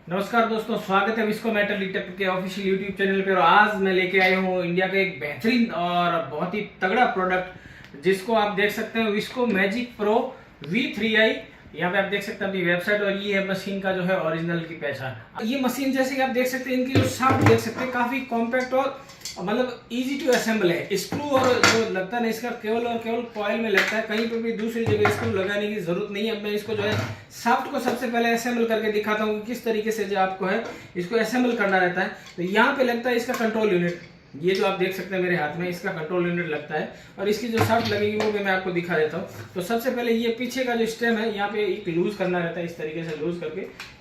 नमस्कार दोस्तों, स्वागत है विस्को मेटल डिटेक्टर के ऑफिशियल यूट्यूब चैनल पे। और आज मैं लेके आया हूँ इंडिया का एक बेहतरीन और बहुत ही तगड़ा प्रोडक्ट जिसको आप देख सकते हैं, विस्को मैजिक प्रो V3i। यहाँ पे आप देख सकते हैं अपनी वेबसाइट, और ये है मशीन का जो है ओरिजिनल की पहचान। ये मशीन जैसे कि आप देख सकते हैं, इनकी जो शाफ्ट देख सकते हैं काफी कॉम्पैक्ट और मतलब इजी टू असेंबल है। स्क्रू और जो लगता है ना, इसका केवल और केवल कॉइल में लगता है, कहीं पे भी दूसरी जगह स्क्रू लगाने की जरूरत नहीं है। अब मैं इसको जो है शाफ्ट को सबसे पहले असेंबल करके दिखाता हूँ कि किस तरीके से जो आपको है इसको असेंबल करना रहता है। तो यहाँ पे लगता है इसका कंट्रोल यूनिट, ये जो आप देख सकते हैं मेरे हाथ में, इसका कंट्रोल यूनिट लगता है। और इसकी जो शाफ्ट लगेगी वो भी मैं आपको दिखा देता हूँ। तो सबसे पहले ये पीछे का जो स्टेम है, यहाँ पे एक लूज करना रहता है, इस तरीके से लूज करके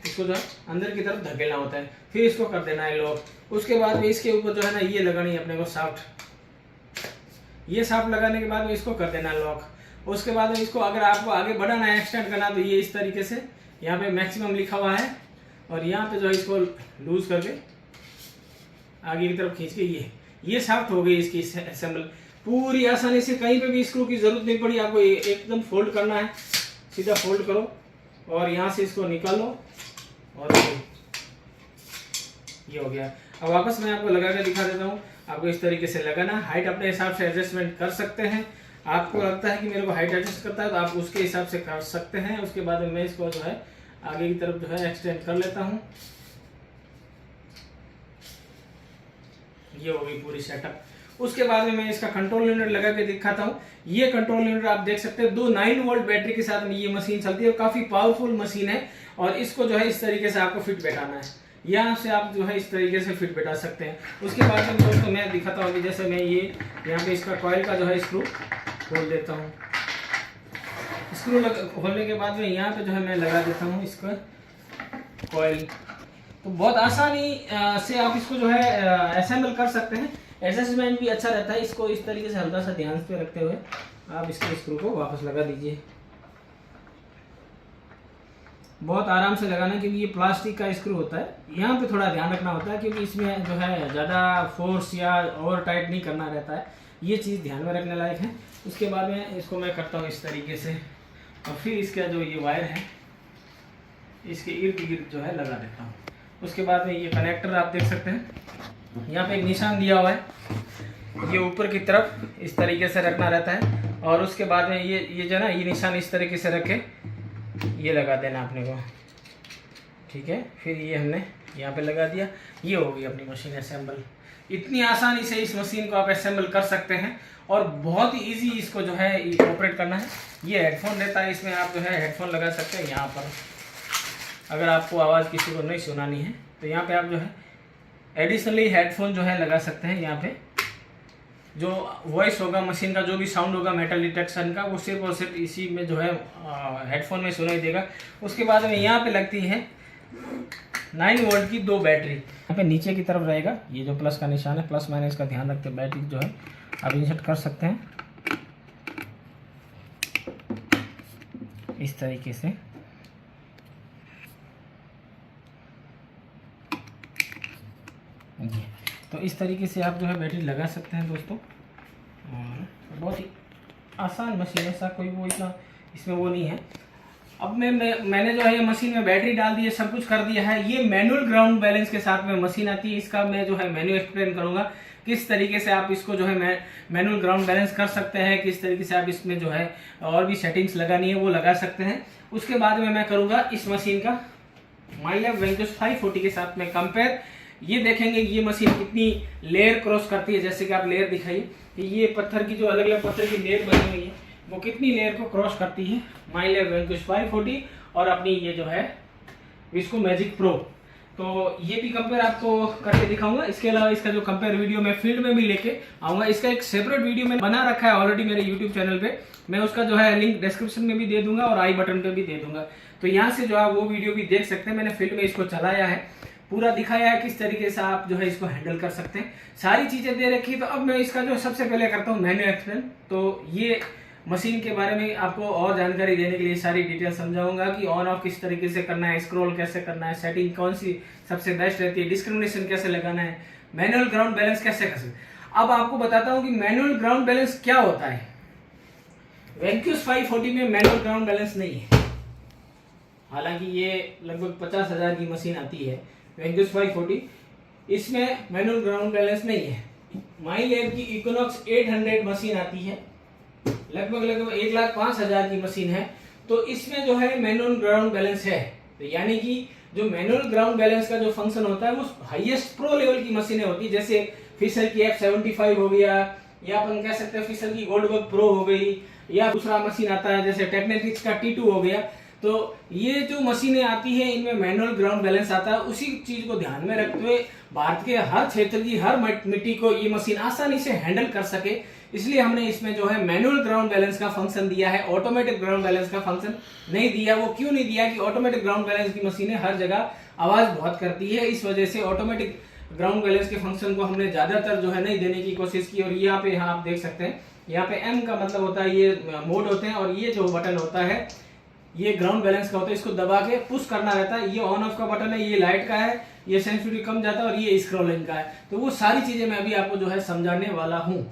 इसको जो है अंदर की तरफ धकेलना होता है, फिर इसको कर देना है लॉक। उसके बाद में इसके ऊपर जो है ना ये लगानी है अपने को शाफ्ट। ये शाफ्ट लगाने के बाद में इसको कर देना है लॉक। उसके बाद में इसको अगर आपको आगे बढ़ाना है, एक्सटेंड करना, तो ये इस तरीके से यहाँ पे मैक्सिमम लिखा हुआ है, और यहाँ पे जो है इसको लूज करके आगे की तरफ खींच के ये शाफ्ट हो गई इसकी असेंबल। पूरी आसानी से, कहीं पे भी स्क्रू की जरूरत नहीं पड़ी आपको। एकदम फोल्ड करना है, सीधा फोल्ड करो और यहाँ से इसको निकालो, और ये हो गया। अब वापस मैं आपको लगा के दिखा देता हूँ। आपको इस तरीके से लगाना, हाइट अपने हिसाब से एडजस्टमेंट कर सकते हैं। आपको लगता है कि मेरे को हाइट एडजस्ट करता है तो आप उसके हिसाब से कर सकते हैं। उसके बाद मैं इसको जो है आगे की तरफ जो है एक्सटेंड कर लेता हूँ। ये हो गई पूरी सेटअप। उसके बाद में मैं इसका कंट्रोल यूनिट लगा के दिखाता हूँ। ये कंट्रोल यूनिट आप देख सकते हैं, दो 9 वोल्ट बैटरी के साथ में ये मशीन चलती है, और काफी पावरफुल मशीन है। और इसको जो है इस तरीके से आपको फिट बैठाना है, यहाँ से आप जो है इस तरीके से फिट बैठा सकते हैं। उसके बाद में दोस्तों मैं दिखाता हूँ कि जैसे मैं ये यहाँ पे इसका कॉइल का जो है स्क्रू खोल देता हूँ। स्क्रू खोलने के बाद में यहाँ पे जो है मैं लगा देता हूँ इसका कॉइल। तो बहुत आसानी से आप इसको जो है असेंबल कर सकते हैं। एडजस्टमेंट भी अच्छा रहता है। इसको इस तरीके से हल्का सा ध्यान पे रखते हुए आप इसके स्क्रू को वापस लगा दीजिए। बहुत आराम से लगाना, क्योंकि ये प्लास्टिक का स्क्रू होता है। यहाँ पे थोड़ा ध्यान रखना होता है, क्योंकि इसमें जो है ज़्यादा फोर्स या ओवर टाइट नहीं करना रहता है। ये चीज़ ध्यान में रखने लायक है। उसके बाद में इसको मैं करता हूँ इस तरीके से, और फिर इसका जो ये वायर है इसके इर्द गिर्द जो है लगा देता हूँ। उसके बाद में ये कनेक्टर आप देख सकते हैं, यहाँ पे एक निशान दिया हुआ है, ये ऊपर की तरफ इस तरीके से रखना रहता है। और उसके बाद में ये जो ना ये निशान इस तरीके से रखे, ये लगा देना अपने को, ठीक है। फिर ये हमने यहाँ पे लगा दिया, ये हो गई अपनी मशीन असेंबल। इतनी आसानी से इस मशीन को आप असेंबल कर सकते हैं, और बहुत ही ईजी इसको जो है ऑपरेट करना है। ये हेडफोन रहता है, इसमें आप जो है हेडफोन लगा सकते हैं। यहाँ पर अगर आपको आवाज़ किसी को नहीं सुनानी है तो यहाँ पे आप जो है एडिशनली हेडफोन जो है लगा सकते हैं। यहाँ पे जो वॉइस होगा मशीन का, जो भी साउंड होगा मेटल डिटेक्शन का, वो सिर्फ और सिर्फ इसी में जो है हेडफोन में सुनाई देगा। उसके बाद में यहाँ पे लगती है 9 वोल्ट की 2 बैटरी। यहाँ पे नीचे की तरफ रहेगा ये जो प्लस का निशान है, प्लस माइनस का ध्यान रखते हैं। बैटरी जो है आप इंसर्ट कर सकते हैं इस तरीके से। जी, तो इस तरीके से आप जो है बैटरी लगा सकते हैं दोस्तों। और बहुत ही आसान मशीन है, ऐसा कोई वो इतना इसमें वो नहीं है। अब मैंने जो है ये मशीन में बैटरी डाल दी है, सब कुछ कर दिया है। ये मैनुअल ग्राउंड बैलेंस के साथ में मशीन आती है। इसका मैं जो है मेन्यू एक्सप्लेन करूंगा, किस तरीके से आप इसको जो है मैनुअल ग्राउंड बैलेंस कर सकते हैं, किस तरीके से आप इसमें जो है और भी सेटिंग्स लगानी है वो लगा सकते हैं। उसके बाद में मैं करूँगा इस मशीन का माइलैब वेंचर्स 540 के साथ में कंपेयर। ये देखेंगे ये मशीन कितनी लेयर क्रॉस करती है। जैसे कि आप लेयर दिखाइए कि ये पत्थर की जो अलग अलग पत्थर की लेयर बनी हुई है, वो कितनी लेयर को क्रॉस करती है माइलैब वेंचर्स 540 और अपनी ये जो है विस्को मैजिक प्रो। तो ये भी कंपेयर आपको करके दिखाऊंगा। इसके अलावा इसका जो कंपेयर वीडियो मैं फील्ड में भी लेके आऊंगा। इसका एक सेपरेट वीडियो मैं बना रखा है ऑलरेडी मेरे यूट्यूब चैनल पे। मैं उसका जो है लिंक डिस्क्रिप्शन में भी दे दूंगा और आई बटन पे भी दे दूंगा। तो यहाँ से जो है वो वीडियो भी देख सकते हैं। मैंने फील्ड में इसको चलाया है, पूरा दिखाया है किस तरीके से आप जो है इसको हैंडल कर सकते हैं। सारी चीजें दे रखी है। तो अब मैं इसका जो सबसे पहले करता हूँ मेन्यू एक्सप्लेन। तो ये मशीन के बारे में आपको और जानकारी देने के लिए सारी डिटेल समझाऊंगा कि ऑन ऑफ किस तरीके से करना है, स्क्रॉल कैसे करना है, सेटिंग कौन सी सबसे बेस्ट रहती है, डिस्क्रिमिनेशन कैसे लगाना है, मैनुअल ग्राउंड बैलेंस कैसे कर सकते। अब आपको बताता हूँ कि मैनुअल ग्राउंड बैलेंस क्या होता है। वेंक्यूज 540 में मैनुअल ग्राउंड बैलेंस नहीं है। हालांकि ये लगभग 50,000 की मशीन आती है वेंकस 540। इसमें मैनुअल ग्राउंड बैलेंस नहीं है। माईलैब की इक्विनॉक्स 800 मशीन आती है, लगभग 1,05,000 की मशीन है, तो इसमें जो है मैनुअल ग्राउंड बैलेंस है। तो यानी कि जो मैनुअल ग्राउंड बैलेंस का जो फंक्शन होता है वो हाईएस्ट प्रो लेवल की मशीनें होती है, जैसे फिशर की F75 हो गया, या अपन कह सकते हैं फिशर की गोल्डबर्ग प्रो हो गई, या दूसरा मशीन आता है जैसे टेक्नेटिक्स का T2 हो गया। तो ये जो मशीनें आती है इनमें मैनुअल ग्राउंड बैलेंस आता है। उसी चीज को ध्यान में रखते हुए भारत के हर क्षेत्र की हर मिट्टी को ये मशीन आसानी से हैंडल कर सके, इसलिए हमने इसमें जो है मैनुअल ग्राउंड बैलेंस का फंक्शन दिया है, ऑटोमेटिक ग्राउंड बैलेंस का फंक्शन नहीं दिया। वो क्यों नहीं दिया कि ऑटोमेटिक ग्राउंड बैलेंस की मशीनें हर जगह आवाज बहुत करती है, इस वजह से ऑटोमेटिक ग्राउंड बैलेंस के फंक्शन को हमने ज्यादातर जो है नहीं देने की कोशिश की। और यहाँ पे आप देख सकते हैं, यहाँ पे M का मतलब होता है ये मोड होते हैं, और ये जो बटन होता है ये ग्राउंड बैलेंस का होता है, इसको दबा के पुश करना रहता है। ये ऑन ऑफ का बटन है, ये लाइट का है, ये सेंसिटिविटी कम जाता है, और ये स्क्रॉलिंग का है। तो वो सारी चीजें मैं अभी आपको जो है समझाने वाला हूँ।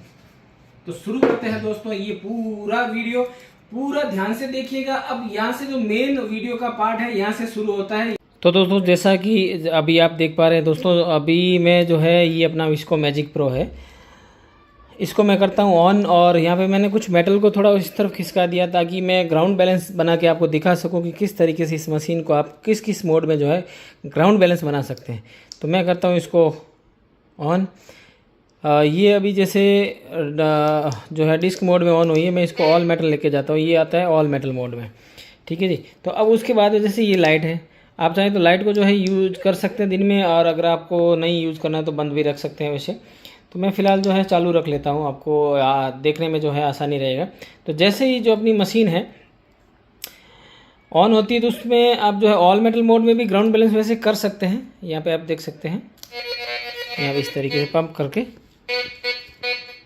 तो शुरू करते हैं दोस्तों, ये पूरा वीडियो पूरा ध्यान से देखिएगा। अब यहाँ से जो मेन वीडियो का पार्ट है यहाँ से शुरू होता है। तो दोस्तों जैसा कि अभी आप देख पा रहे हैं दोस्तों, अभी मैं जो है ये अपना विस्को मैजिक प्रो है, इसको मैं करता हूँ ऑन, और यहाँ पे मैंने कुछ मेटल को थोड़ा इस तरफ खिसका दिया ताकि मैं ग्राउंड बैलेंस बना के आपको दिखा सकूँ कि किस तरीके से इस मशीन को आप किस किस मोड में जो है ग्राउंड बैलेंस बना सकते हैं। तो मैं करता हूँ इसको ऑन। ये अभी जैसे जो है डिस्क मोड में ऑन हुई है, मैं इसको ऑल मेटल लेके जाता हूँ, ये आता है ऑल मेटल मोड में, ठीक है जी। तो अब उसके बाद जैसे ये लाइट है, आप चाहें तो लाइट को जो है यूज कर सकते हैं दिन में, और अगर आपको नहीं यूज़ करना है तो बंद भी रख सकते हैं वैसे। तो मैं फ़िलहाल जो है चालू रख लेता हूँ, आपको देखने में जो है आसानी रहेगा। तो जैसे ही जो अपनी मशीन है ऑन होती है तो उसमें आप जो है ऑल मेटल मोड में भी ग्राउंड बैलेंस वैसे कर सकते हैं। यहाँ पे आप देख सकते हैं, यहाँ पे इस तरीके से पंप करके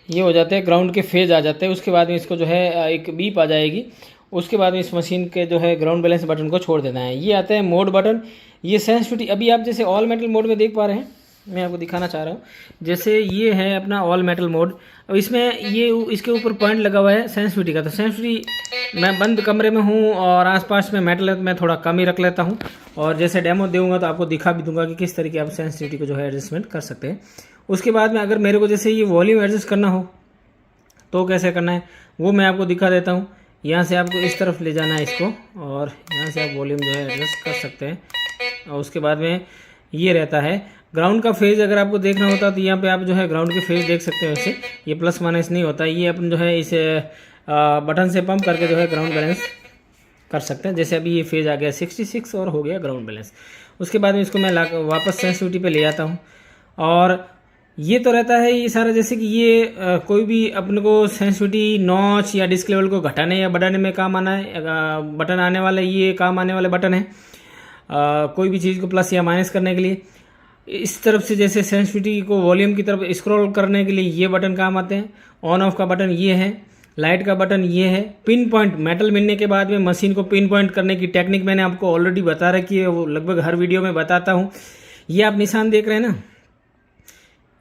ये हो जाते हैं, ग्राउंड के फेज आ जाते हैं। उसके बाद में इसको जो है एक बीप आ जाएगी, उसके बाद में इस मशीन के जो है ग्राउंड बैलेंस बटन को छोड़ देना है। ये आता है मोड बटन, ये सेंसिटिविटी। अभी आप जैसे ऑल मेटल मोड में देख पा रहे हैं, मैं आपको दिखाना चाह रहा हूँ, जैसे ये है अपना ऑल मेटल मोड। अब इसमें ये इसके ऊपर पॉइंट लगा हुआ है सेंसिटिविटी का। तो सेंसिटिविटी मैं बंद कमरे में हूँ और आसपास में मेटल मैं थोड़ा कम ही रख लेता हूँ, और जैसे डेमो दूंगा तो आपको दिखा भी दूंगा कि किस तरीके आप सेंसिटिविटी को जो है एडजस्टमेंट कर सकते हैं। उसके बाद में अगर मेरे को जैसे ये वॉल्यूम एडजस्ट करना हो तो कैसे करना है वो मैं आपको दिखा देता हूँ। यहाँ से आपको इस तरफ ले जाना है इसको, और यहाँ से आप वॉल्यूम जो है एडजस्ट कर सकते हैं। और उसके बाद में ये रहता है ग्राउंड का फेज। अगर आपको देखना होता तो यहाँ पे आप जो है ग्राउंड के फेज देख सकते हैं। वैसे ये प्लस माइनस नहीं होता, ये अपन जो है इसे बटन से पंप करके जो है ग्राउंड बैलेंस कर सकते हैं। जैसे अभी ये फेज आ गया 66 और हो गया ग्राउंड बैलेंस। उसके बाद में इसको मैं वापस सेंसिटिविटी पे ले आता हूँ, और ये तो रहता है ये सारा, जैसे कि ये कोई भी अपने को सेंसिटिविटी नॉच या डिस्क लेवल को घटाने या बढ़ाने में काम आना है, बटन आने वाले, ये काम आने वाले बटन है। कोई भी चीज़ को प्लस या माइनस करने के लिए इस तरफ से, जैसे सेंसिटिविटी को वॉल्यूम की तरफ स्क्रॉल करने के लिए ये बटन काम आते हैं। ऑन ऑफ का बटन ये है, लाइट का बटन ये है। पिन पॉइंट, मेटल मिलने के बाद में मशीन को पिन पॉइंट करने की टेक्निक मैंने आपको ऑलरेडी बता रखी है, वो लगभग हर वीडियो में बताता हूँ। ये आप निशान देख रहे हैं ना,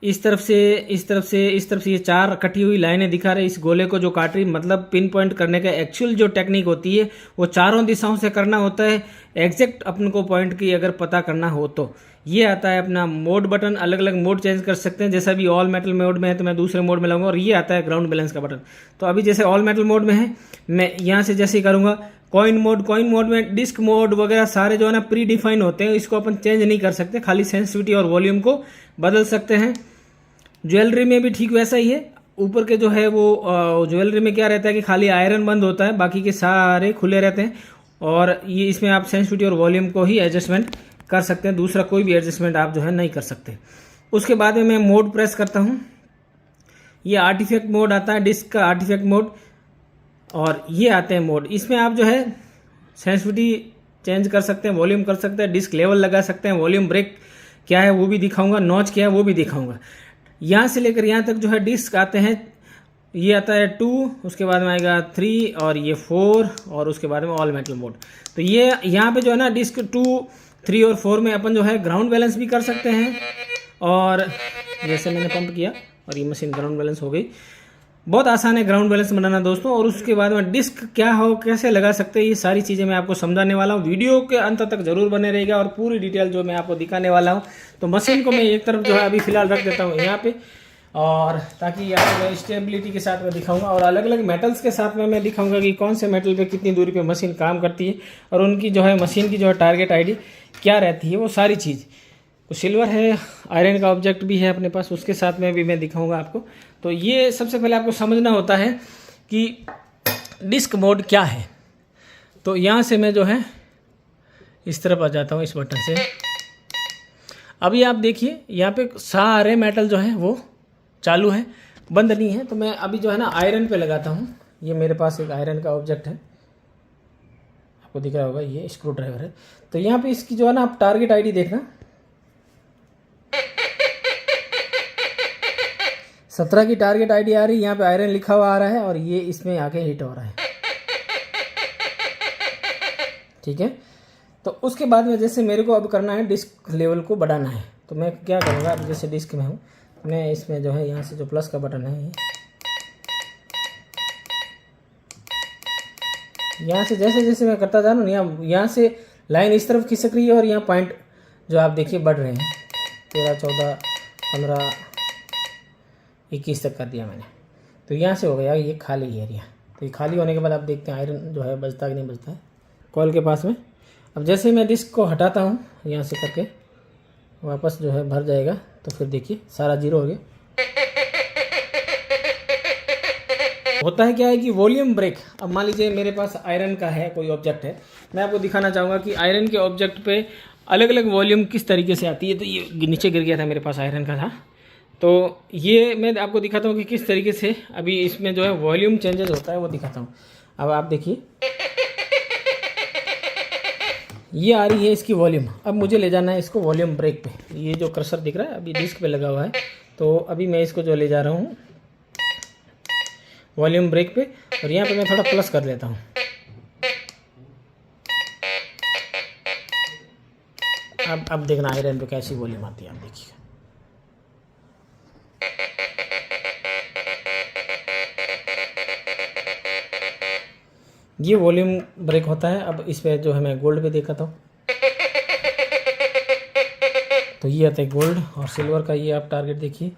इस तरफ से इस तरफ से इस तरफ से ये 4 कटी हुई लाइनें दिखा रहे, इस गोले को जो काट रही, मतलब पिन पॉइंट करने का एक्चुअल जो टेक्निक होती है वो चारों दिशाओं से करना होता है, एग्जैक्ट अपन को पॉइंट की अगर पता करना हो तो। ये आता है अपना मोड बटन, अलग अलग मोड चेंज कर सकते हैं। जैसा अभी ऑल मेटल मोड में है तो मैं दूसरे मोड में लाऊंगा, और ये आता है ग्राउंड बैलेंस का बटन। तो अभी जैसे ऑल मेटल मोड में है, मैं यहाँ से जैसे ही करूँगा कॉइन मोड में डिस्क मोड वगैरह सारे जो है ना प्री डिफाइन होते हैं, इसको अपन चेंज नहीं कर सकते, खाली सेंसिटिविटी और वॉल्यूम को बदल सकते हैं। ज्वेलरी में भी ठीक वैसा ही है। ऊपर के जो है वो ज्वेलरी में क्या रहता है कि खाली आयरन बंद होता है, बाकी के सारे खुले रहते हैं, और ये इसमें आप सेंसिटिविटी और वॉल्यूम को ही एडजस्टमेंट कर सकते हैं, दूसरा कोई भी एडजस्टमेंट आप जो है नहीं कर सकते। उसके बाद में मैं मोड प्रेस करता हूँ, ये आर्टिफैक्ट मोड आता है, डिस्क का आर्टिफैक्ट मोड, और ये आते हैं मोड। इसमें आप जो है सेंसिटिविटी चेंज कर सकते हैं, वॉल्यूम कर सकते हैं, डिस्क लेवल लगा सकते हैं, वॉल्यूम ब्रेक क्या है वो भी दिखाऊंगा, नॉच क्या है वो भी दिखाऊंगा। यहाँ से लेकर यहाँ तक जो है डिस्क आते हैं, ये आता है 2, उसके बाद में आएगा 3, और ये 4, और उसके बाद में ऑल मेटल मोड। तो ये यहाँ पे जो है ना डिस्क 2, 3 और 4 में अपन जो है ग्राउंड बैलेंस भी कर सकते हैं। और जैसे मैंने पंप किया और ये मशीन ग्राउंड बैलेंस हो गई। बहुत आसान है ग्राउंड बैलेंस बनाना दोस्तों। और उसके बाद में डिस्क क्या हो, कैसे लगा सकते हैं, ये सारी चीज़ें मैं आपको समझाने वाला हूँ। वीडियो के अंत तक जरूर बने रहेगा और पूरी डिटेल जो मैं आपको दिखाने वाला हूँ। तो मशीन को मैं एक तरफ जो है अभी फिलहाल रख देता हूँ यहाँ पे, और ताकि आपको स्टेबिलिटी के साथ में दिखाऊंगा और अलग अलग मेटल्स के साथ में मैं दिखाऊंगा कि कौन से मेटल पे कितनी दूरी पे मशीन काम करती है और उनकी जो है मशीन की जो है टारगेट आईडी क्या रहती है, वो सारी चीज़। तो सिल्वर है, आयरन का ऑब्जेक्ट भी है अपने पास, उसके साथ में भी मैं दिखाऊंगा आपको। तो ये सबसे पहले आपको समझना होता है कि डिस्क मोड क्या है। तो यहाँ से मैं जो है इस तरफ आ जाता हूँ इस बटन से। अभी आप देखिए यहाँ पे सारे मेटल जो है वो चालू है, बंद नहीं है। तो मैं अभी जो है ना आयरन पे लगाता हूँ। ये मेरे पास एक आयरन का ऑब्जेक्ट है, आपको दिख रहा होगा, ये स्क्रू ड्राइवर है। तो यहाँ पे इसकी जो है ना आप टारगेट आईडी देखना, 17 की टारगेट आईडी आ रही है। यहाँ पे आयरन लिखा हुआ आ रहा है और ये इसमें आके हिट हो रहा है, ठीक है। तो उसके बाद में जैसे मेरे को अब करना है डिस्क लेवल को बढ़ाना है, तो मैं क्या करूँगा, अब जैसे डिस्क में हूँ मैं, इसमें जो है यहाँ से जो प्लस का बटन है ये, यहाँ से जैसे जैसे मैं करता जा रहा हूँ यहाँ से लाइन इस तरफ खिसक रही है और यहाँ पॉइंट जो आप देखिए बढ़ रहे हैं, 13, 14, 15, 21 तक कर दिया मैंने। तो यहाँ से हो गया ये खाली एरिया। तो ये खाली होने के बाद आप देखते हैं आयरन जो है बचता कि नहीं बचता है कॉइल के पास में। अब जैसे मैं डिस्क को हटाता हूँ यहाँ से करके, वापस जो है भर जाएगा। तो फिर देखिए सारा जीरो हो गया। होता है क्या है कि वॉल्यूम ब्रेक, अब मान लीजिए मेरे पास आयरन का है कोई ऑब्जेक्ट है, मैं आपको दिखाना चाहूँगा कि आयरन के ऑब्जेक्ट पे अलग अलग वॉल्यूम किस तरीके से आती है। तो ये नीचे गिर गया था, मेरे पास आयरन का था। तो ये मैं आपको दिखाता हूँ कि किस तरीके से अभी इसमें जो है वॉल्यूम चेंजेस होता है, वो दिखाता हूँ। अब आप देखिए ये आ रही है इसकी वॉल्यूम। अब मुझे ले जाना है इसको वॉल्यूम ब्रेक पे। ये जो क्रशर दिख रहा है अभी डिस्क पे लगा हुआ है, तो अभी मैं इसको जो ले जा रहा हूँ वॉल्यूम ब्रेक पे, और यहाँ पे मैं थोड़ा प्लस कर लेता हूँ। अब देखना आयरन पे कैसी वॉल्यूम आती है, आप देखिए। ये वॉल्यूम ब्रेक होता है। अब इस पे जो है मैं गोल्ड पे देखता हूँ, तो ये आता है गोल्ड और सिल्वर का। ये आप टारगेट देखिए,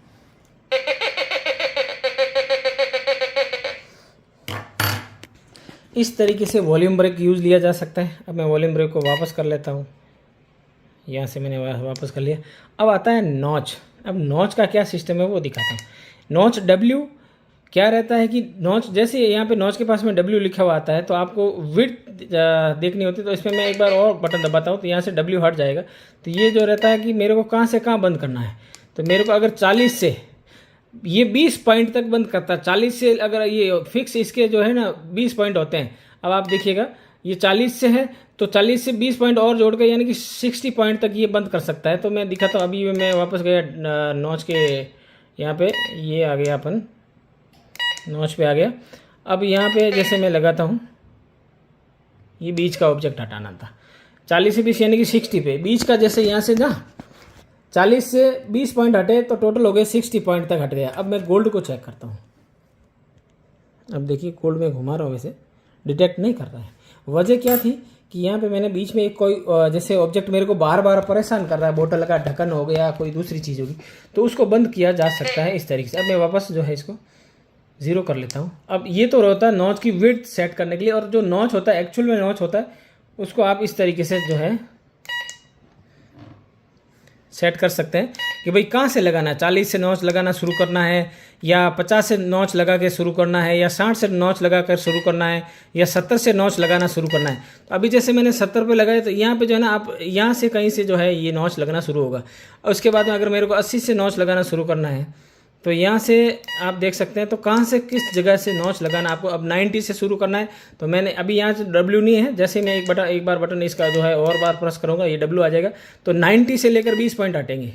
इस तरीके से वॉल्यूम ब्रेक यूज़ लिया जा सकता है। अब मैं वॉल्यूम ब्रेक को वापस कर लेता हूँ, यहाँ से मैंने वापस कर लिया। अब आता है नॉच। अब नॉच का क्या सिस्टम है वो दिखाता हूँ। नॉच डब्ल्यू क्या रहता है कि नॉच, जैसे यहाँ पे नॉच के पास में डब्ल्यू लिखा हुआ आता है, तो आपको विड्थ देखनी होती है। तो इसमें मैं एक बार और बटन दबाता हूँ तो यहाँ से डब्ल्यू हट जाएगा। तो ये जो रहता है कि मेरे को कहाँ से कहाँ बंद करना है, तो मेरे को अगर 40 से ये 20 पॉइंट तक बंद करता है। 40 से अगर ये फिक्स इसके जो है ना 20 पॉइंट होते हैं। अब आप देखिएगा ये 40 से है, तो 40 से 20 पॉइंट और जोड़ के यानी कि 60 पॉइंट तक ये बंद कर सकता है। तो मैं दिखाता हूँ। अभी मैं वापस गया नॉच के यहाँ पे, ये आ गया, अपन नॉच पे आ गया। अब यहाँ पे जैसे मैं लगाता हूँ, ये बीच का ऑब्जेक्ट हटाना था। 40 से 20 यानी कि 60 पे, बीच का जैसे यहाँ से ना 40 से 20 पॉइंट हटे तो टोटल हो गए 60 पॉइंट तक हट गया। अब मैं गोल्ड को चेक करता हूँ। अब देखिए गोल्ड में घुमा रहा हूँ, वैसे डिटेक्ट नहीं कर रहा है। वजह क्या थी कि यहाँ पे मैंने बीच में एक कोई जैसे ऑब्जेक्ट मेरे को बार बार परेशान कर रहा है, बोतल का ढक्कन हो गया, कोई दूसरी चीज़ होगी, तो उसको बंद किया जा सकता है इस तरीके से। अब मैं वापस जो है इसको 0 कर लेता हूँ। अब ये तो होता है नॉच की विड्थ सेट करने के लिए, और जो नॉच होता है एक्चुअल में नॉच होता है उसको आप इस तरीके से जो है सेट कर सकते हैं कि भाई कहाँ से लगाना है। 40 से नॉच लगाना शुरू करना है, या 50 से नॉच लगा के शुरू करना है, या 60 से नॉच लगा कर शुरू करना है, या 70 से नॉच लगाना शुरू करना है। तो अभी जैसे मैंने 70 पे लगाया, तो यहाँ पे जो है ना आप यहाँ से कहीं से जो है ये नॉच लगना शुरू होगा। और उसके बाद में अगर मेरे को 80 से नॉच लगाना शुरू करना है, तो यहाँ से आप देख सकते हैं। तो कहाँ से किस जगह से नॉच लगाना आपको। अब 90 से शुरू करना है, तो मैंने अभी यहाँ से डब्ल्यू नहीं है, जैसे मैं एक बार बटन इसका जो है और बार प्रेस करूँगा ये डब्ल्यू आ जाएगा। तो 90 से लेकर 20 पॉइंट हटेंगे,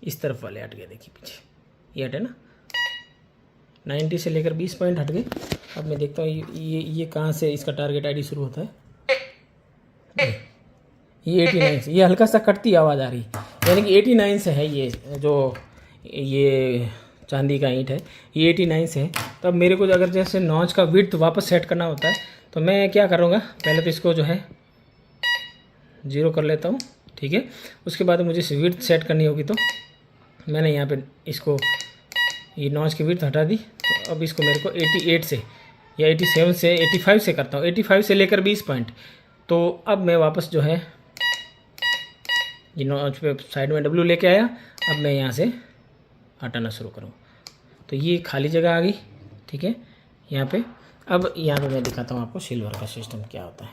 इस तरफ वाले हट गए, देखिए पीछे ये हटे ना, 90 से लेकर 20 पॉइंट हट गए। अब मैं देखता हूँ ये कहाँ से इसका टारगेट आईडी शुरू होता है। ये 89 से, ये हल्का सा कटती आवाज़ आ रही है, यानी कि 89 से है ये जो ये चांदी का ईंट है, ये 89 से है। तो अब मेरे को अगर जैसे नॉच का विड्थ वापस सेट करना होता है तो मैं क्या करूँगा, पहले तो इसको जो है 0 कर लेता हूँ, ठीक है। उसके बाद मुझे विड्थ सेट करनी होगी, तो मैंने यहाँ पे इसको ये नॉच की विड्थ हटा दी। तो अब इसको मेरे को 88 से या 87 से 85 से करता हूँ, 85 से लेकर 20 पॉइंट। तो अब मैं वापस जो है ये नॉच पे साइड में W लेके आया। अब मैं यहाँ से हटाना शुरू करूँ तो ये खाली जगह आ गई, ठीक है यहाँ पे। अब यहाँ पे मैं दिखाता हूँ आपको सिल्वर का सिस्टम क्या होता है।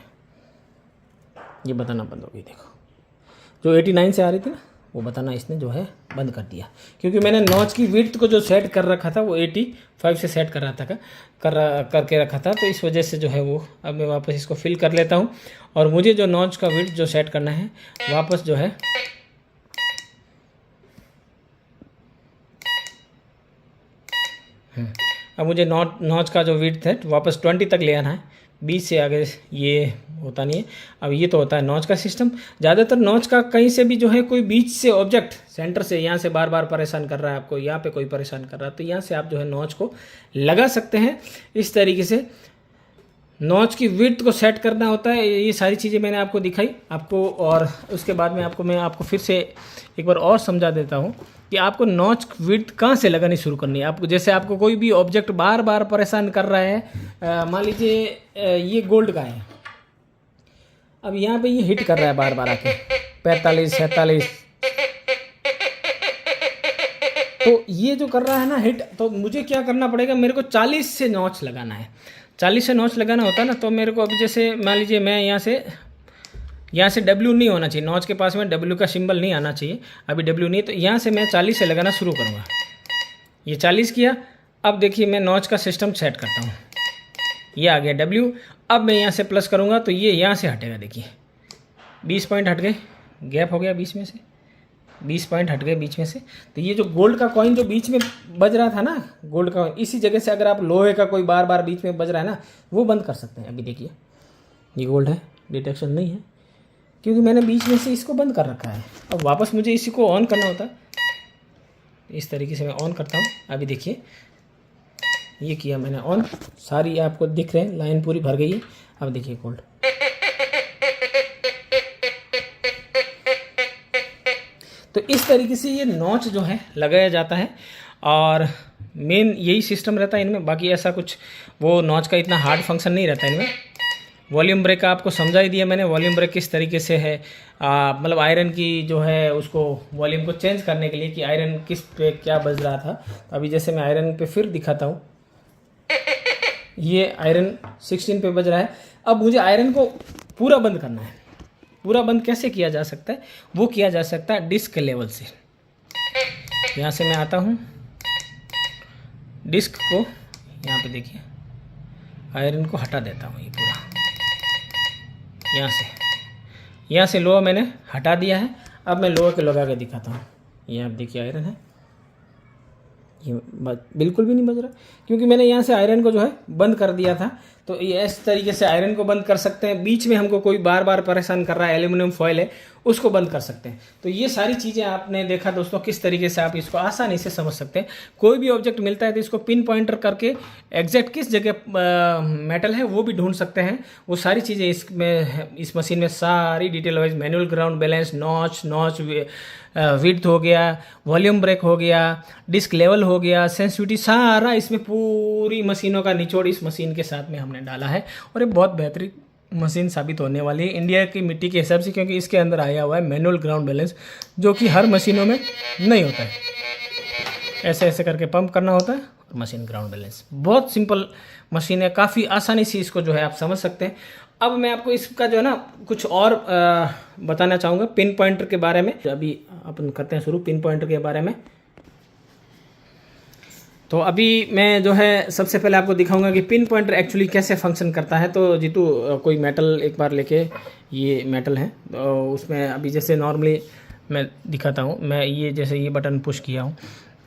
ये बताना बंद हो गई, देखो जो 89 से आ रही थी ना, वो बताना इसने जो है बंद कर दिया, क्योंकि मैंने नॉच की विड्थ को जो सेट कर रखा था वो 85 से सेट कर रहा था करके रखा था। तो इस वजह से जो है वो अब मैं वापस इसको फिल कर लेता हूँ। और मुझे जो नॉच का विड्थ जो सेट करना है वापस जो है अब मुझे नॉच का जो विड्थ है वापस 20 तक ले आना है, 20 से आगे ये होता नहीं है। अब ये तो होता है नॉच का सिस्टम। ज़्यादातर नॉच का कहीं से भी जो है कोई बीच से ऑब्जेक्ट सेंटर से यहाँ से बार बार परेशान कर रहा है आपको, यहाँ पे कोई परेशान कर रहा है, तो यहाँ से आप जो है नॉच को लगा सकते हैं। इस तरीके से नॉच की विड्थ को सेट करना होता है। ये सारी चीज़ें मैंने आपको दिखाई आपको, और उसके बाद में मैं आपको फिर से एक बार और समझा देता हूँ कि आपको नॉच विड्थ कहाँ से लगानी शुरू करनी है। आपको जैसे आपको कोई भी ऑब्जेक्ट बार बार परेशान कर रहा है, मान लीजिए ये गोल्ड का है, अब यहाँ पे ये हिट कर रहा है बार बार आके 45 47, तो ये जो कर रहा है ना हिट, तो मुझे क्या करना पड़ेगा, मेरे को 40 से नॉच लगाना है। 40 से नॉच लगाना होता है ना, तो मेरे को अभी जैसे मान लीजिए मैं यहाँ से W नहीं होना चाहिए, नॉच के पास में W का सिंबल नहीं आना चाहिए, अभी W नहीं, तो यहाँ से मैं 40 से लगाना शुरू करूँगा। ये 40 किया। अब देखिए मैं नॉच का सिस्टम सेट करता हूँ, ये आ गया W। अब मैं यहाँ से प्लस करूँगा तो ये यहाँ से हटेगा, देखिए 20 पॉइंट हट गए, गैप हो गया बीच में से, 20 पॉइंट हट गए बीच में से। तो ये जो गोल्ड का कॉइन जो बीच में बज रहा था ना, गोल्ड का कॉइन, इसी जगह से अगर आप लोहे का कोई बार बार बीच में बज रहा है ना, वो बंद कर सकते हैं। अभी देखिए ये गोल्ड है, डिटेक्शन नहीं है, क्योंकि मैंने बीच में से इसको बंद कर रखा है। अब वापस मुझे इसी को ऑन करना होता है, इस तरीके से मैं ऑन करता हूँ। अभी देखिए ये किया मैंने ऑन, सारी आपको दिख रहे हैं, लाइन पूरी भर गई है। अब देखिए गोल्ड, तो इस तरीके से ये नॉच जो है लगाया जाता है, और मेन यही सिस्टम रहता है इनमें। बाकी ऐसा कुछ वो नॉच का इतना हार्ड फंक्शन नहीं रहता इनमें। वॉल्यूम ब्रेक का आपको समझा ही दिया मैंने, वॉल्यूम ब्रेक किस तरीके से है, मतलब आयरन की जो है उसको वॉल्यूम को चेंज करने के लिए कि आयरन किस पे क्या बज रहा था। तो अभी जैसे मैं आयरन पे फिर दिखाता हूँ, ये आयरन 16 पे बज रहा है। अब मुझे आयरन को पूरा बंद करना है। पूरा बंद कैसे किया जा सकता है, वो किया जा सकता है डिस्क लेवल से। यहाँ से मैं आता हूँ डिस्क को, यहाँ पे देखिए आयरन को हटा देता हूँ, ये पूरा यहाँ से लोहा मैंने हटा दिया है। अब मैं लोहे को लगा के दिखाता हूँ, ये आप देखिए आयरन है, ये बिल्कुल भी नहीं बज रहा, क्योंकि मैंने यहाँ से आयरन को जो है बंद कर दिया था। तो ये इस तरीके से आयरन को बंद कर सकते हैं। बीच में हमको कोई बार बार परेशान कर रहा है, एल्यूमिनियम फॉयल है, उसको बंद कर सकते हैं। तो ये सारी चीज़ें आपने देखा दोस्तों, किस तरीके से आप इसको आसानी से समझ सकते हैं। कोई भी ऑब्जेक्ट मिलता है तो इसको पिन पॉइंटर करके एग्जैक्ट किस जगह मेटल है वो भी ढूंढ सकते हैं। वो सारी चीज़ें इस मशीन में सारी detail wise, manual ground balance, notch width हो गया, वॉल्यूम ब्रेक हो गया, डिस्क लेवल हो गया, सेंसिटिविटी, सारा इसमें पूरी मशीनों का निचोड़ इस मशीन के साथ में हमने डाला है। और ये बहुत बेहतरीन मशीन साबित होने वाली है इंडिया की मिट्टी के हिसाब से, क्योंकि इसके अंदर आया हुआ है मैनुअल ग्राउंड बैलेंस, जो कि हर मशीनों में नहीं होता है। ऐसे ऐसे करके पंप करना होता है और मशीन ग्राउंड बैलेंस। बहुत सिंपल मशीन है, काफ़ी आसानी से इसको जो है आप समझ सकते हैं। अब मैं आपको इसका जो है ना कुछ और बताना चाहूँगा पिन पॉइंटर के बारे में। अभी अपन करते हैं शुरू पिन पॉइंटर के बारे में। तो अभी मैं जो है सबसे पहले आपको दिखाऊंगा कि पिन पॉइंटर एक्चुअली कैसे फंक्शन करता है। तो जीतू कोई मेटल एक बार लेके, ये मेटल है, तो उसमें अभी जैसे नॉर्मली मैं दिखाता हूँ, मैं ये जैसे ये बटन पुश किया हूँ,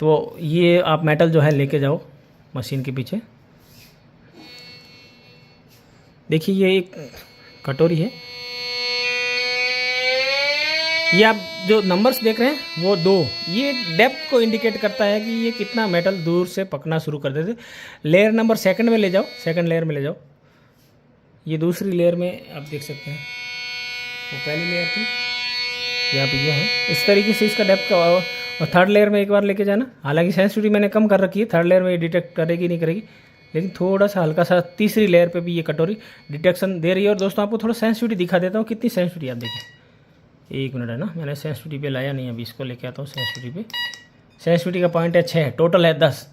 तो ये आप मेटल जो है लेके जाओ मशीन के पीछे। देखिए ये एक कटोरी है, ये आप जो नंबर्स देख रहे हैं वो 2, ये डेप्थ को इंडिकेट करता है कि ये कितना मेटल दूर से पकना शुरू कर देते। लेयर नंबर सेकंड में ले जाओ, सेकंड लेयर में ले जाओ, ये दूसरी लेयर में आप देख सकते हैं, वो पहली लेयर थी, यहाँ पे ये है। इस तरीके से इसका डेप्थ का, और थर्ड लेयर में एक बार लेके जाना। हालांकि सेंसिटिविटी मैंने कम कर रखी है, थर्ड लेयर में ये डिटेक्ट करेगी नहीं करेगी, लेकिन थोड़ा सा हल्का सा तीसरी लेयर पे भी ये कटोरी डिटेक्शन दे रही है। और दोस्तों आपको थोड़ा सेंसिटिविटी दिखा देता हूँ, कितनी सेंसिटिविटी आप देखिए। 1 मिनट है ना, मैंने सेंसिटिविटी पे लाया नहीं, अभी इसको लेके आता हूँ सेंसिटिविटी पे। सेंसिटिविटी का पॉइंट है 6, टोटल है 10।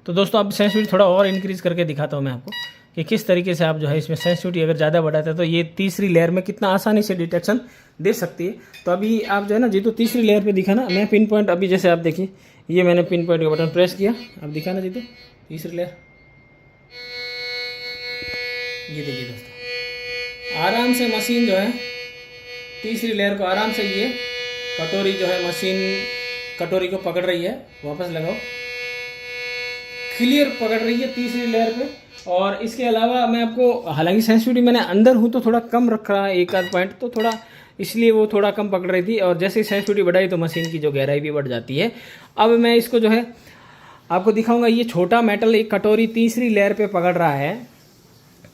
तो दोस्तों अब सेंसिटिविटी थोड़ा और इंक्रीज़ करके दिखाता हूँ मैं आपको कि किस तरीके से आप जो है इसमें सेंसिटिविटी अगर ज़्यादा बढ़ाते हैं तो ये तीसरी लेयर में कितना आसानी से डिटेक्शन दे सकती है। तो अभी आप जो है ना जी, तो तीसरी लेयर पे दिखा ना, मैं पिन पॉइंट, अभी जैसे आप देखिए ये मैंने पिन पॉइंट का बटन प्रेस किया, अब दिखा ना जी, तो तीसरी लेयर, ये देखिए दोस्तों, आराम से मशीन जो है तीसरी लेयर को आराम से ये कटोरी जो है मशीन कटोरी को पकड़ रही है। वापस लगाओ, क्लियर पकड़ रही है तीसरी लेयर पे। और इसके अलावा मैं आपको, हालांकि सेंसिटिविटी मैंने अंदर हूँ तो थोड़ा कम रख रहा है, एक आध पॉइंट, तो थोड़ा इसलिए वो थोड़ा कम पकड़ रही थी। और जैसे ही सेंसिटिविटी बढ़ाई तो मशीन की जो गहराई भी बढ़ जाती है। अब मैं इसको जो है आपको दिखाऊंगा, ये छोटा मेटल एक कटोरी तीसरी लेयर पे पकड़ रहा है।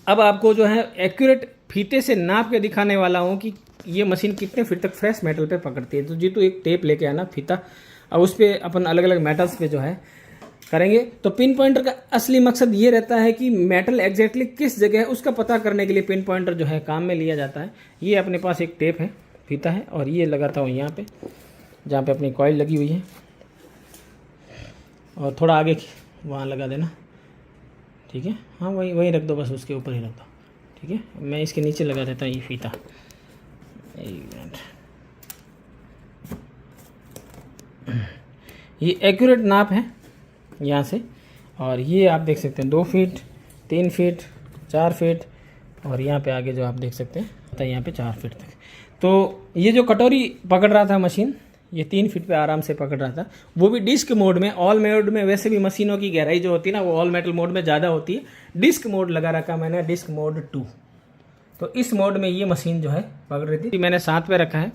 अब आपको जो है एक्यूरेट फीते से नाप के दिखाने वाला हूँ कि ये मशीन कितने फीट तक फ्रेश मेटल पे पकड़ती है। तो जी तो एक टेप लेके आना, फीता, अब उस पर अपन अलग अलग मेटल्स पे जो है करेंगे। तो पिन पॉइंटर का असली मकसद ये रहता है कि मेटल एग्जैक्टली किस जगह है उसका पता करने के लिए पिन पॉइंटर जो है काम में लिया जाता है। ये अपने पास एक टेप है, फीता है, और ये लगाता हूँ यहाँ पे जहाँ पे अपनी कॉइल लगी हुई है, और थोड़ा आगे वहाँ लगा देना, ठीक है। हाँ वहीं रख दो, बस उसके ऊपर ही रख दो, ठीक है। मैं इसके नीचे लगा देता हूँ ये फीता, एक मिनट। ये एक्यूरेट नाप है यहाँ से, और ये आप देख सकते हैं 2 फीट, 3 फीट, 4 फीट, और यहाँ पे आगे जो आप देख सकते हैं तो यहाँ पे 4 फीट तक। तो ये जो कटोरी पकड़ रहा था मशीन, ये 3 फीट पे आराम से पकड़ रहा था, वो भी डिस्क मोड में। ऑल मोड में वैसे भी मशीनों की गहराई जो होती है ना वो ऑल मेटल मोड में ज़्यादा होती है। डिस्क मोड लगा रखा मैंने, डिस्क मोड 2। तो इस मोड में ये मशीन जो है पकड़ रही थी, मैंने 7 पे रखा है।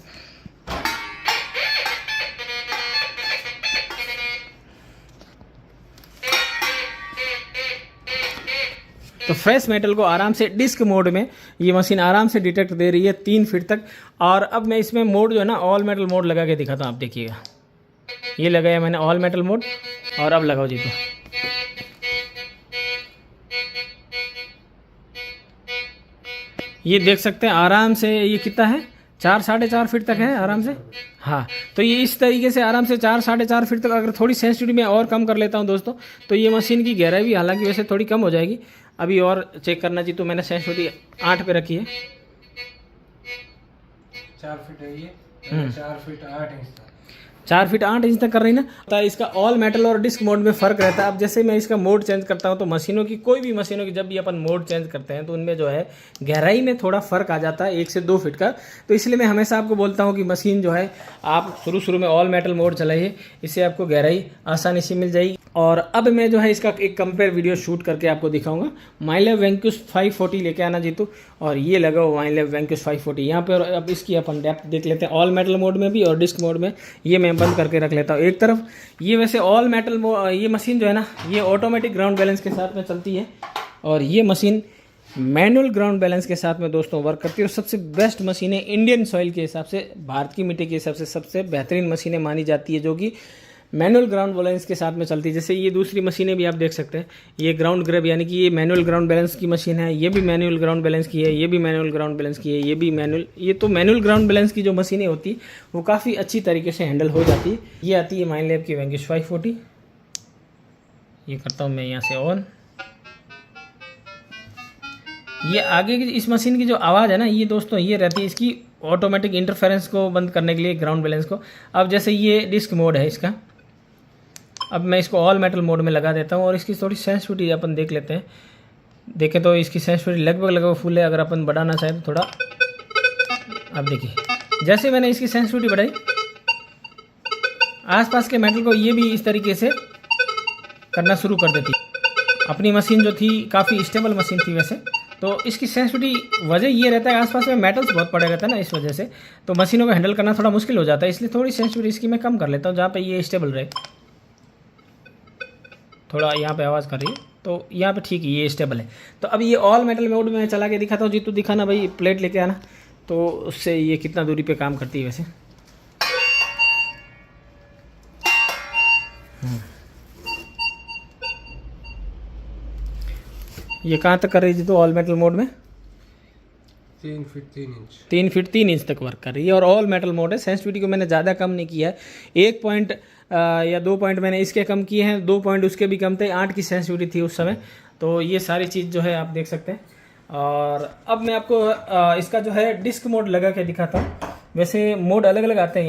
तो फ्रेश मेटल को आराम से डिस्क मोड में ये मशीन आराम से डिटेक्ट दे रही है 3 फीट तक। और अब मैं इसमें मोड जो है ना ऑल मेटल मोड लगा के दिखाता हूँ, आप देखिएगा। ये लगाया मैंने ऑल मेटल मोड, और अब लगाओ जी, तो ये देख सकते हैं आराम से ये कितना है, 4 साढ़े 4 फीट तक है आराम से। हाँ, तो ये इस तरीके से आराम से 4 साढ़े 4 फीट तक। अगर थोड़ी सेंसिटिविटी में और कम कर लेता हूँ दोस्तों, तो ये मशीन की गहराई भी हालांकि वैसे थोड़ी कम हो जाएगी, अभी और चेक करना चाहिए। तो मैंने सेंसिटिविटी 8 पे रखी है। 4 फीट है ये, 4 फीट 8 इंच 4 फीट 8 इंच तक कर रही ना। तो इसका ऑल मेटल और डिस्क मोड में फ़र्क रहता है। अब जैसे मैं इसका मोड चेंज करता हूँ तो मशीनों की, कोई भी मशीनों की जब भी अपन मोड चेंज करते हैं तो उनमें जो है गहराई में थोड़ा फ़र्क आ जाता है 1 से 2 फीट का। तो इसलिए मैं हमेशा आपको बोलता हूँ कि मशीन जो है आप शुरू में ऑल मेटल मोड चलाइए, इससे आपको गहराई आसानी से मिल जाएगी। और अब मैं जो है इसका एक कंपेयर वीडियो शूट करके आपको दिखाऊंगा। माइलेव वेंक्यूस 540 लेके आना जीतू, और ये लगाओ माइलेव वेंक्यूस 540 यहाँ पे। और अब इसकी अपन डेप्थ देख लेते हैं, ऑल मेटल मोड में भी और डिस्क मोड में। ये मैं बंद करके रख लेता हूँ एक तरफ। ये वैसे ऑल मेटल ये मशीन जो है ना ये ऑटोमेटिक ग्राउंड बैलेंस के साथ में चलती है, और ये मशीन मैनुअल ग्राउंड बैलेंस के साथ में दोस्तों वर्क करती है। और सबसे बेस्ट मशीन है इंडियन सॉइल के हिसाब से, भारत की मिट्टी के हिसाब से सबसे बेहतरीन मशीनें मानी जाती है जो कि मैनुअल ग्राउंड बैलेंस के साथ में चलती है। जैसे ये दूसरी मशीनें भी आप देख सकते हैं, ये ग्राउंड ग्रैब यानी कि ये मैनुअल ग्राउंड बैलेंस की मशीन है, ये भी मैनुअल ग्राउंड बैलेंस की है, ये भी मैनुअल ग्राउंड बैलेंस की है, ये भी मैनुअल। ये तो मैनुअल ग्राउंड बैलेंस की जो मशीनें होती है वो काफ़ी अच्छी तरीके से हैंडल हो जाती है। ये आती है माइनलैब की वेंक्यूस 540। ये करता हूँ मैं यहाँ से ऑन। ये आगे की इस मशीन की जो आवाज़ है ना ये दोस्तों ये रहती है इसकी ऑटोमेटिक इंटरफेरेंस को बंद करने के लिए, ग्राउंड बैलेंस को। अब जैसे ये डिस्क मोड है इसका, अब मैं इसको ऑल मेटल मोड में लगा देता हूँ और इसकी थोड़ी सेंसिटिविटी अपन देख लेते हैं। देखें तो इसकी सेंसिटिविटी लगभग फुल है। अगर अपन बढ़ाना चाहें तो थोड़ा, अब देखिए जैसे मैंने इसकी सेंसिटिविटी बढ़ाई, आसपास के मेटल को ये भी इस तरीके से करना शुरू कर देती। अपनी मशीन जो थी काफ़ी स्टेबल मशीन थी वैसे, तो इसकी सेंसिटिविटी वजह ये रहता है आसपास में मेटल्स बहुत पड़े रहते हैं ना, इस वजह से तो मशीनों को हैंडल करना थोड़ा मुश्किल हो जाता है, इसलिए थोड़ी सेंसिटिविटी इसकी मैं कम कर लेता हूँ जहाँ पे ये स्टेबल रहे। थोड़ा यहाँ पे आवाज़ कर रही है तो यहाँ पे ठीक है, ये स्टेबल है। तो अब ये ऑल मेटल मोड में मैं चला के दिखाता हूँ। जीतू दिखाना भाई, प्लेट लेके आना, तो उससे ये कितना दूरी पे काम करती है वैसे। ये कहाँ तक कर रही है तो ऑल मेटल मोड में 3 फीट 3 इंच 3 फीट 3 इंच तक वर्क कर रही है और ऑल मेटल मोड है। सेंसिटिविटी को मैंने ज़्यादा कम नहीं किया है, 1 पॉइंट या 2 पॉइंट मैंने इसके कम किए हैं, 2 पॉइंट उसके भी कम थे, 8 की सेंसिटिविटी थी उस समय। तो ये सारी चीज़ जो है आप देख सकते हैं। और अब मैं आपको इसका जो है डिस्क मोड लगा के दिखाता हूँ। वैसे मोड अलग अलग आते हैं,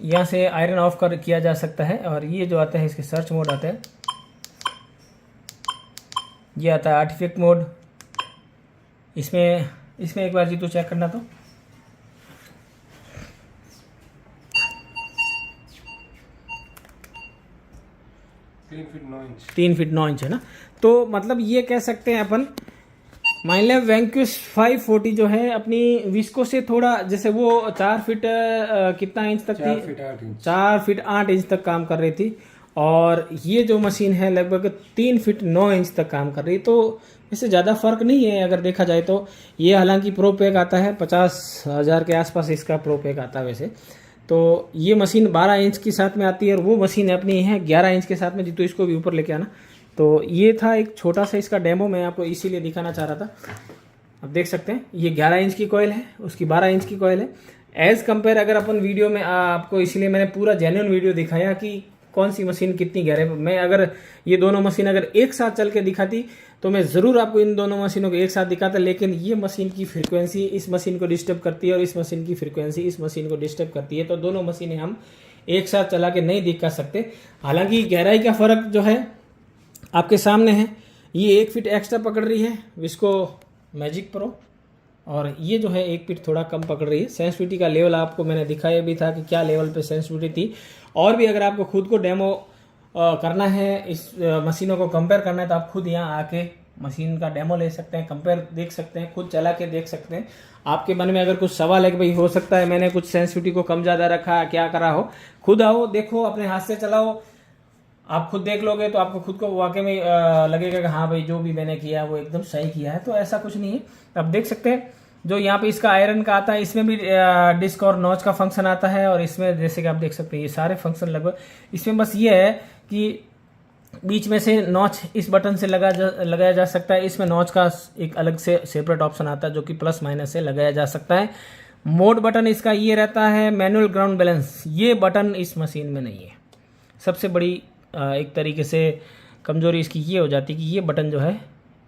यहाँ से आयरन ऑफ कर किया जा सकता है। और ये जो आता है इसके सर्च मोड आता है, ये आता है आर्टिफैक्ट मोड। इसमें एक बार जी तो चेक करना तो 3 फीट 9 इंच है ना। तो मतलब ये कह सकते हैं अपन, मान लिया वैंक्यूस 540 जो है अपनी विस्को से थोड़ा, जैसे वो 4 फीट कितना इंच तक थी, 4 फीट 8 इंच तक काम कर रही थी, और ये जो मशीन है लगभग 3 फीट 9 इंच तक काम कर रही है। तो इससे ज़्यादा फर्क नहीं है अगर देखा जाए तो। ये हालांकि प्रो पैक आता है, 50,000 के आसपास इसका प्रो पैक आता है वैसे। तो ये मशीन 12 इंच के साथ में आती है और वो मशीन अपनी है 11 इंच के साथ में। तो इसको भी ऊपर लेके आना। तो ये था एक छोटा सा इसका डेमो, मैं आपको इसीलिए दिखाना चाह रहा था। अब देख सकते हैं ये 11 इंच की कॉइल है, उसकी 12 इंच की कॉइल है। एज़ कंपेयर अगर अपन वीडियो में आपको, इसीलिए मैंने पूरा जेन्युइन वीडियो दिखाया कि कौन सी मशीन कितनी गहरे। मैं अगर ये दोनों मशीन अगर एक साथ चल के दिखाती तो मैं ज़रूर आपको इन दोनों मशीनों को एक साथ दिखाता, लेकिन ये मशीन की फ्रीक्वेंसी इस मशीन को डिस्टर्ब करती है और इस मशीन की फ्रीक्वेंसी इस मशीन को डिस्टर्ब करती है। तो दोनों मशीनें हम एक साथ चला के नहीं दिखा सकते। हालांकि गहराई का फ़र्क जो है आपके सामने है। ये 1 फीट एक्स्ट्रा पकड़ रही है विस्को मैजिक प्रो, और ये जो है 1 फीट थोड़ा कम पकड़ रही है। सेंसिटिविटी का लेवल आपको मैंने दिखाया भी था कि क्या लेवल पे सेंसिटिविटी थी। और भी अगर आपको खुद को डेमो करना है, इस मशीनों को कंपेयर करना है, तो आप खुद यहाँ आके मशीन का डेमो ले सकते हैं, कंपेयर देख सकते हैं, खुद चला के देख सकते हैं। आपके मन में अगर कुछ सवाल है कि भाई हो सकता है मैंने कुछ सेंसिटिविटी को कम ज़्यादा रखा, क्या करा हो, खुद आओ, देखो, अपने हाथ से चलाओ। आप खुद देख लोगे तो आपको खुद को वाकई में लगेगा कि हाँ भाई जो भी मैंने किया है वो एकदम सही किया है। तो ऐसा कुछ नहीं है। आप देख सकते हैं जो यहाँ पे इसका आयरन का आता है, इसमें भी डिस्क और नॉच का फंक्शन आता है। और इसमें जैसे कि आप देख सकते हैं ये सारे फंक्शन लगभग, इसमें बस ये है कि बीच में से नॉच इस बटन से लगाया जा सकता है। इसमें नॉच का एक अलग से सेपरेट ऑप्शन आता है जो कि प्लस माइनस से लगाया जा सकता है। मोड बटन इसका ये रहता है। मैनुअल ग्राउंड बैलेंस, ये बटन इस मशीन में नहीं है। सबसे बड़ी एक तरीके से कमजोरी इसकी ये हो जाती है कि ये बटन जो है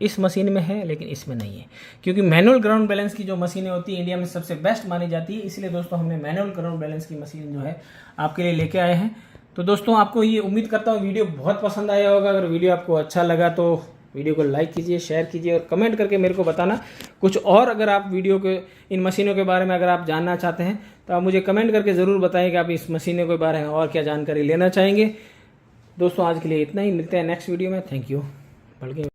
इस मशीन में है लेकिन इसमें नहीं है, क्योंकि मैनुअल ग्राउंड बैलेंस की जो मशीनें होती है इंडिया में सबसे बेस्ट मानी जाती है। इसलिए दोस्तों हमने मैनुअल ग्राउंड बैलेंस की मशीन जो है आपके लिए लेके आए हैं। तो दोस्तों आपको ये उम्मीद करता हूँ वीडियो बहुत पसंद आया होगा। अगर वीडियो आपको अच्छा लगा तो वीडियो को लाइक कीजिए, शेयर कीजिए और कमेंट करके मेरे को बताना कुछ और। अगर आप वीडियो के इन मशीनों के बारे में अगर आप जानना चाहते हैं तो आप मुझे कमेंट करके ज़रूर बताएं कि आप इस मशीनों के बारे में और क्या जानकारी लेना चाहेंगे। दोस्तों आज के लिए इतना ही, मिलते हैं नेक्स्ट वीडियो में। Thank you.